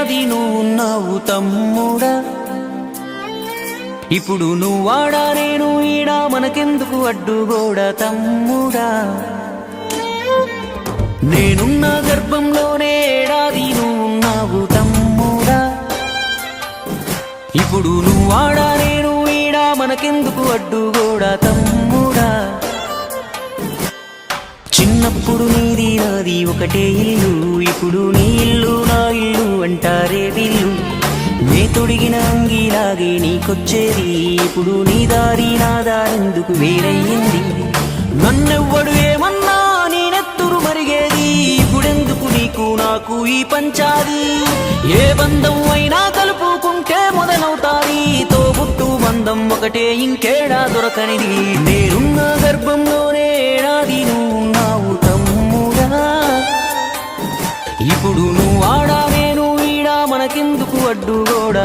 ఏడాది నువ్వున్నావు తమ్ముడా, ఇప్పుడు నువ్వాడా నేను ఈడా మనకెందుకు అడ్డుగోడా తమ్ముడా. నేనున్న గర్భంలోనే ఏడాది నువ్వున్నావు తమ్ముడా, ఇప్పుడు నువ్వాడా నేను ఈడా మనకెందుకు అడ్డుగోడా తమ్ముడా. చిన్నప్పుడు నీది నాది ఒకటే ఇల్లు, ఇప్పుడు నీ ఇల్లు నా ఇల్లు అంటారే వీళ్ళు. నే తొడిగిన అంగీలాగే నీకొచ్చేది, ఇప్పుడు నీ దారి నా దారెందుకు వేరయ్యింది. నన్నెవ్వడు ఏమన్నా నీ నెత్తురు మరిగేది, ఇప్పుడెందుకు నీకు నాకు ఈ పంచాది. ఏ బంధం అయినా కలుపుకుంటే మొదలవుతాది, తోబుట్టు బంధం ఒకటే ఇంకేడా దొరకనిది. నేనున్న గర్భంలోనే ఏడాది నువ్వున్నావు తమ్ముడా, ఇప్పుడు నువ్వాడా నేను ఈడా మనకెందుకు అడ్డుగోడా.